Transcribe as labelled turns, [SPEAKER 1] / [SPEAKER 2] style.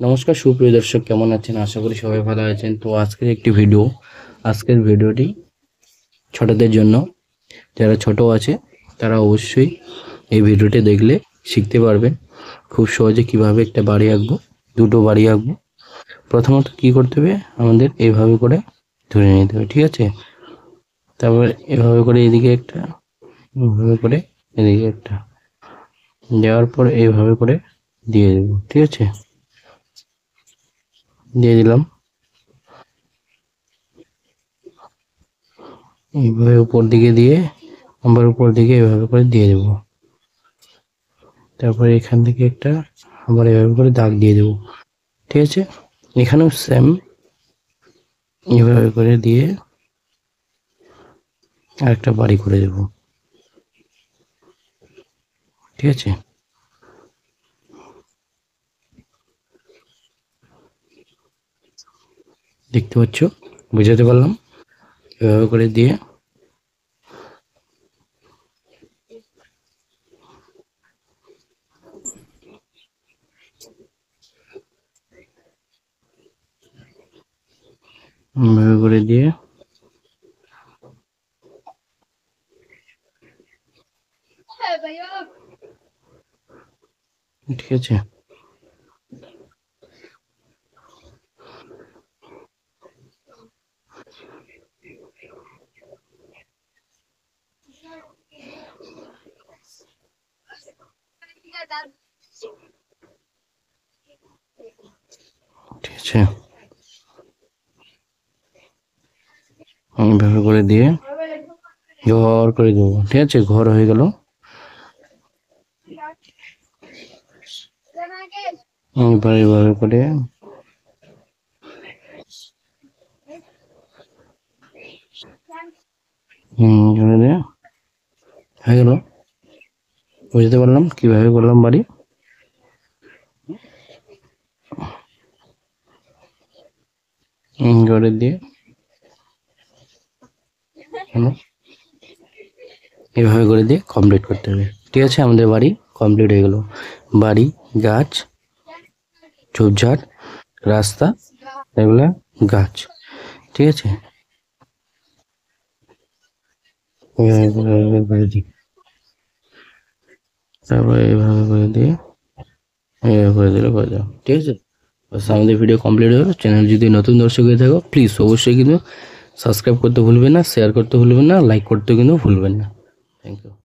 [SPEAKER 1] নমস্কার সুপ্রিয় দর্শক, কেমন আছেন? আশা করি সবাই ভালো আছেন। তো আজকের ভিডিওটি ছোটদের জন্য। যারা ছোট আছে তারা অবশ্যই এই ভিডিওটি দেখলে শিখতে পারবেন খুব সহজে কিভাবে একটা বাড়ি আঁকবো, দুটো বাড়ি আঁকবো। প্রথমত কি করতে হবে, আমাদের এইভাবে করে ধরে নিতে হবে, ঠিক আছে? তারপর এভাবে করে এদিকে একটা, এভাবে করে এদিকে একটা, দেওয়ার পর এইভাবে করে দিয়ে দেবো, ঠিক আছে? দিয়ে দিলাম। এইভাবে উপর দিকে দিয়ে আবার উপর দিকে এভাবে করে দিয়ে দেবো। তারপরে এখান থেকে একটা আবার এভাবে করে দাগ দিয়ে দেবো, ঠিক আছে? এখানেও সেম এভাবে করে দিয়ে আরেকটা বাড়ি করে দেবো, ঠিক আছে? দেখতে পাচ্ছ? বুঝাতে পারলাম? এভাবে করে দিয়ে এভাবে করে দিয়ে ঠিক আছে? ঠিক আছে, এভাবে করে দিয়ে ঘর করে দেবো, ঠিক আছে? ঘর হয়ে গেল। এবার এভাবে করে এখানে দিয়ে হয়ে গেল। বুঝতে পারলাম কিভাবে করলাম বাড়ি। ঘরে দিয়ে হলো। এভাবে করে দিয়ে কমপ্লিট করতে হবে, ঠিক আছে? আমাদের বাড়ি কমপ্লিট হয়ে গেল। বাড়ি, গাছ, ঝোপঝাড়, রাস্তা, এগুলা গাছ, ঠিক আছে? এভাবে করে দিই, তারপরে এইভাবে করে দিয়ে এইভাবে করে দিলে হয়ে যাবে, ঠিক আছে? বাস, আমাদের ভিডিও কমপ্লিট হয়ে গেল। চ্যানেল যদি নতুন দর্শক হয়ে থাকো, প্লিজ অবশ্যই কিন্তু সাবস্ক্রাইব করতে ভুলবেন না, শেয়ার করতে ভুলবেন না, লাইক করতে কিন্তু ভুলবেন না। Thank you.